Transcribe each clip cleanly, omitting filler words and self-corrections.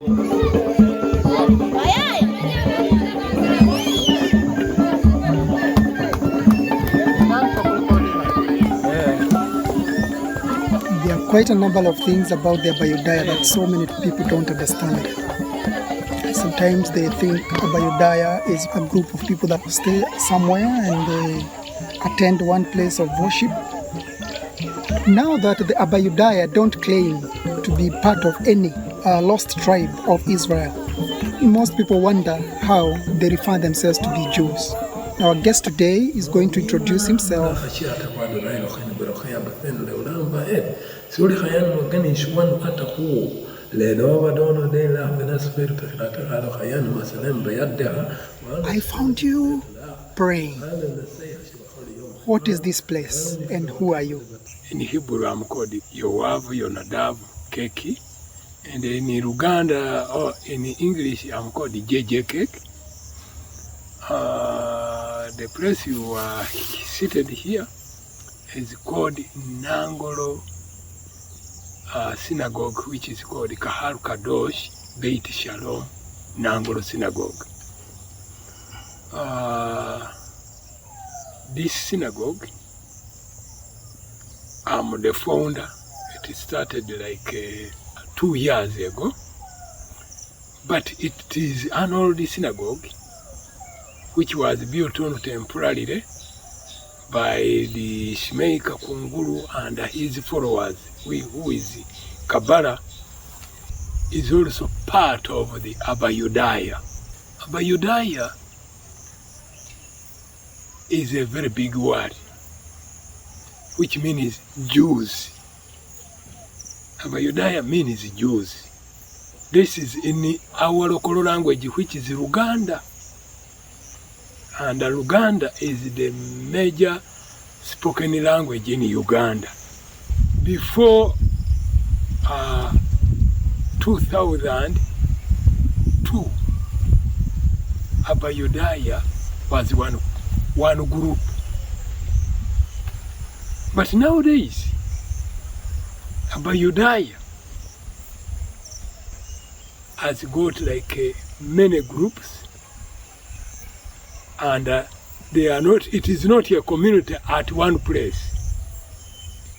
There are quite a number of things about the Abayudaya that so many people don't understand. Sometimes they think Abayudaya is a group of people that stay somewhere and they attend one place of worship. Now that the Abayudaya don't claim to be part of any lost tribe of Israel, most people wonder how they refer themselves to be Jews. Our guest today is going to introduce himself. I found you praying. What is this place and who are you? In Hebrew I'm called Yoav, Yonadav, Keki. And in Uganda, or in English, I'm called JJ Cake. The place you are seated here is called Nangolo Synagogue, which is called Kahal Kadosh Beit Shalom Nangolo Synagogue. This synagogue, I'm the founder. It started like 2 years ago, but it is an old synagogue which was built on temporarily by the Shimei Kakunguru and his followers, who is Kabbalah, is also part of the Abayudaya. Abayudaya is a very big word, which means Jews. Abayudaya means Jews. This is in our local language, which is Luganda. And Luganda is the major spoken language in Uganda. Before 2002, Abayudaya was one group. But nowadays, Abayudaya has got like many groups, and they are not. It is not a community at one place.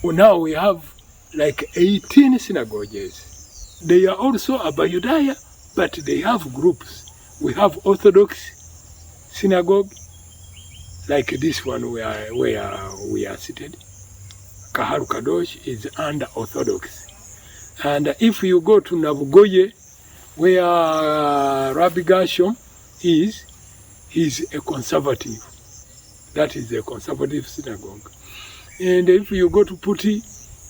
Well, now we have like 18 synagogues. They are also Abayudaya, but they have groups. We have Orthodox synagogue, like this one where we are seated. Kahal Kadosh is under Orthodox. And if you go to Nabugoye, where Rabbi Gershom is, he's a conservative. That is a conservative synagogue. And if you go to Puti,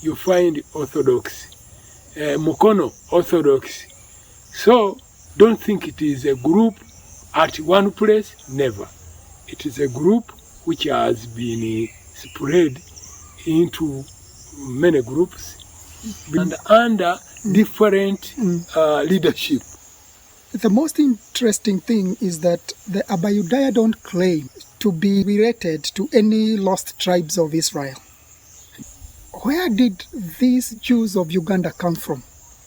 you find Orthodox. Mukono, Orthodox. So don't think it is a group at one place, never. It is a group which has been spread into many groups and under different leadership. The most interesting thing is that the Abayudaya don't claim to be related to any lost tribes of Israel. Where did these Jews of Uganda come from?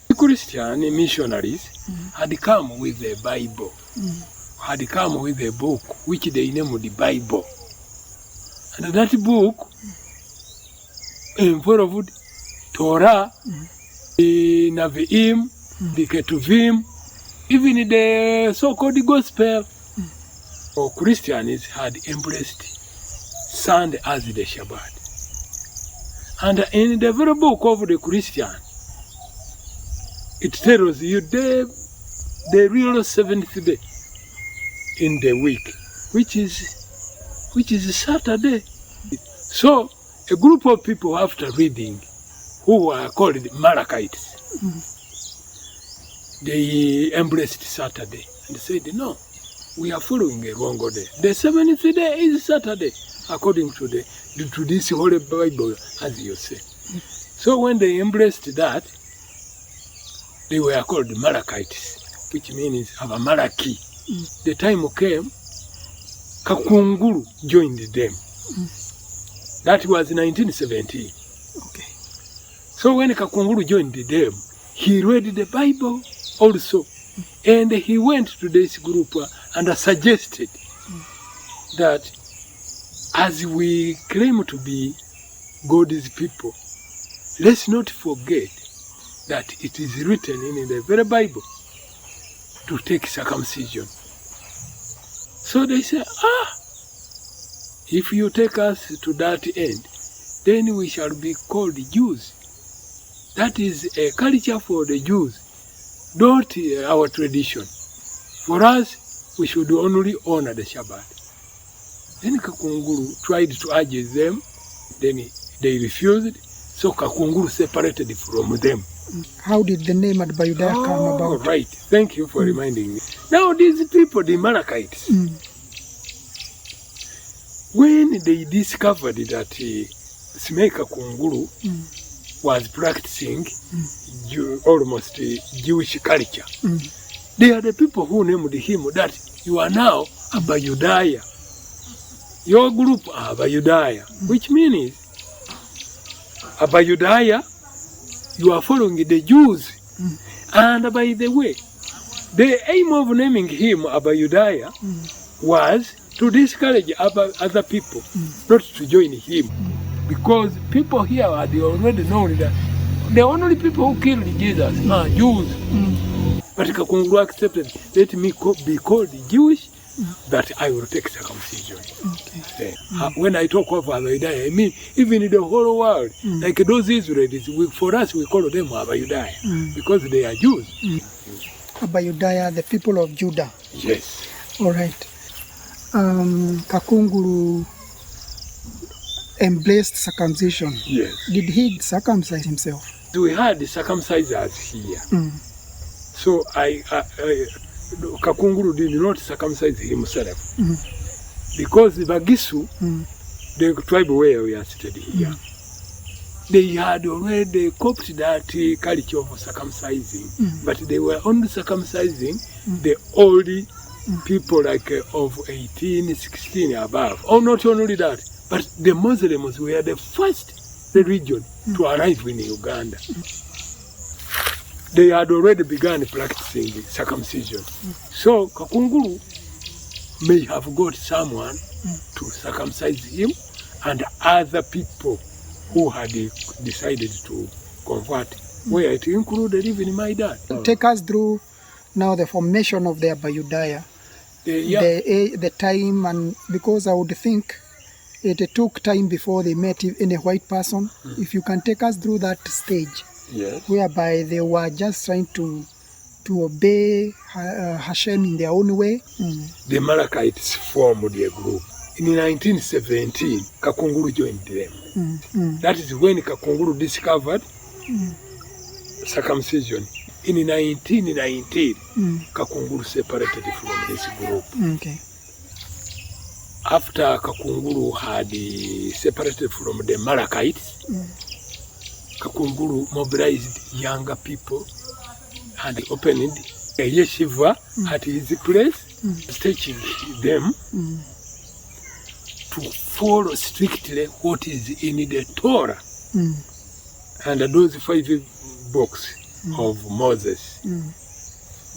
The Christian missionaries had come with the Bible, had come with a book which they named the Bible. And that book involved Torah, the Nevi'im, the Ketuvim, even the so-called gospel. So Christians had embraced Sunday as the Shabbat. And in the very book of the Christian, it tells you the real seventh day in the week, which is Saturday. So a group of people after reading, who were called Malachites, they embraced Saturday and said, no, we are following a wrong day. The seventh day is Saturday, according to this Holy Bible, as you say. So when they embraced that, they were called Malachites, which means Abamalaki. The time came, Kakunguru joined them. That was 1917. So when Kakunguru joined them, he read the Bible also And he went to this group and suggested that as we claim to be God's people, let's not forget that it is written in the very Bible to take circumcision. So they said, if you take us to that end, then we shall be called Jews. That is a culture for the Jews, not our tradition. For us, we should only honor the Shabbat. Then Kakunguru tried to urge them, then they refused, so Kakunguru separated from them. How did the name Adbayudaya come about? Right, thank you for reminding me. Now these people, the Amalekites, when they discovered that Simei Kakunguru was practicing almost Jewish culture, they are the people who named him that you are now Abayudaya. Your group are Abayudaya, which means Abayudaya, you are following the Jews. And by the way, the aim of naming him Abayudaya was to discourage other people not to join him. Because people here had already known that the only people who killed Jesus are Jews. But Kakunguru accepted, let me be called Jewish, that I will take circumcision. Okay. When I talk of Abayudaya, I mean even in the whole world, like those Israelis, for us we call them Abayudaya, because they are Jews. Abayudaya, the people of Judah. Yes. All right. Kakunguru embraced circumcision. Yes. Did he circumcise himself? We had the circumcisers here. So Kakunguru did not circumcise himself. Because the Bagisu, the tribe where we are seated here, they had already copied that culture of circumcising, but they were only circumcising the old people like of 18, 16 above. Oh, not only that, but the Muslims were the first religion to arrive in Uganda. They had already begun practicing circumcision. So Kakunguru may have got someone to circumcise him and other people who had decided to convert, where it included even my dad. Take us through now the formation of the Abayudaya, the time, and because I would think it took time before they met any white person. If you can take us through that stage, whereby they were just trying to obey Hashem in their own way. The Amalekites formed a group. In 1917, Kakunguru joined them. That is when Kakunguru discovered circumcision. In 1919, Kakunguru separated from this group. Okay. After Kakunguru had separated from the Amalekites, Kakunguru mobilized younger people and opened a yeshiva at his place, teaching them to follow strictly what is in the Torah and those 5 books of Moses.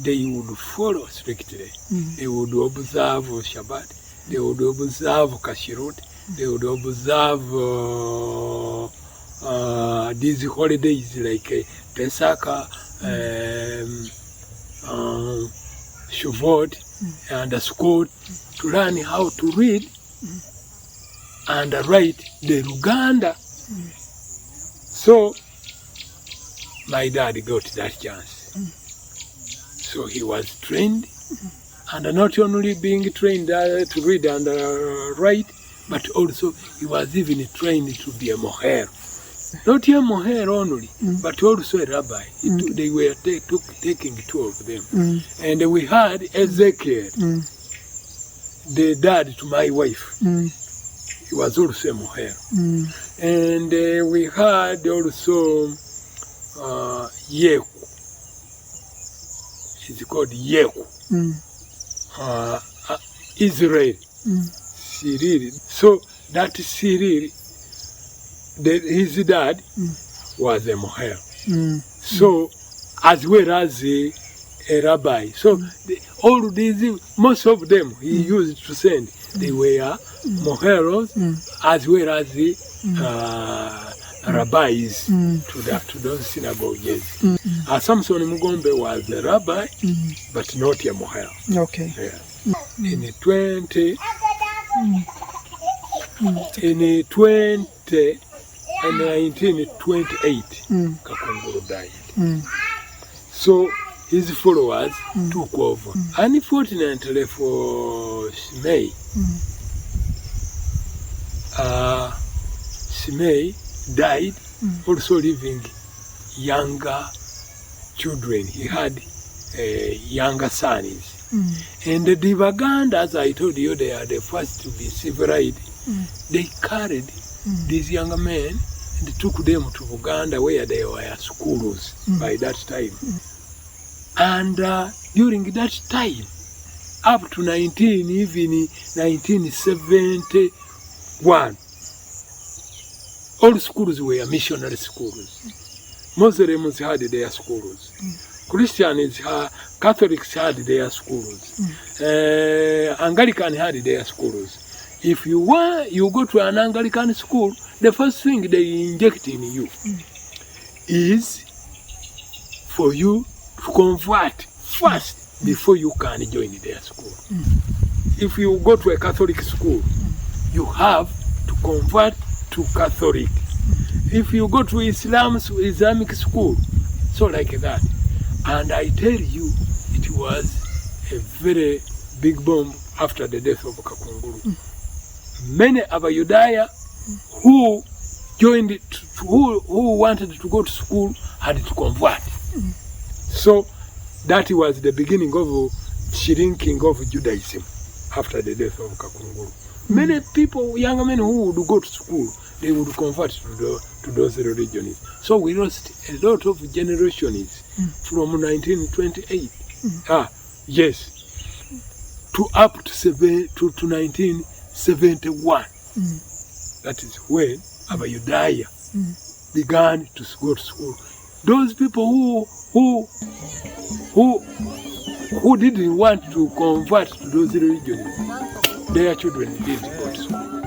They would follow strictly. They would observe Shabbat. They would observe Kashrut. They would observe these holidays like Pesach, Shavuot, and Sukkot, to learn how to read and write the Luganda. So my dad got that chance. So he was trained, and not only being trained to read and write, but also he was even trained to be a moher. Not a moher only, but also a rabbi. They were taking 2 of them. And we had Ezekiel, the dad to my wife. He was also a moher. And we had also Yehu. He's called Yehu. Israel. Cyril. So that Cyril, his dad was a moher. So as well as a rabbi. So all these, most of them he used to send, they were moheros as well as the rabbis to those synagogues. Samson Mugombe was a rabbi, but not a mohel. Okay. Yeah. In 1928, Kakunguru died. So his followers took over. Unfortunately for Shimei, Shimei died, also leaving younger children. He had younger sons. And the Divaganda, as I told you, they are the first to be civilized. They carried these younger men and took them to Buganda where they were schools by that time. And during that time, up to 1971, all schools were missionary schools. Muslims had their schools. Christians, Catholics had their schools. Anglican had their schools. If you go to an Anglican school, the first thing they inject in you is for you to convert first before you can join their school. If you go to a Catholic school, you have to convert to Catholic. If you go to Islamic school, so like that. And I tell you, it was a very big bomb after the death of Kakunguru. Many Abayudaya who joined, who wanted to go to school had to convert. So that was the beginning of shrinking of Judaism after the death of Kakunguru. Many people, young men who would go to school, they would convert to those religions. So we lost a lot of generations from 1928. Yes, to up to 1971. That is when Abayudaya began to go to school. Those people who didn't want to convert to those religions, their children did go to school.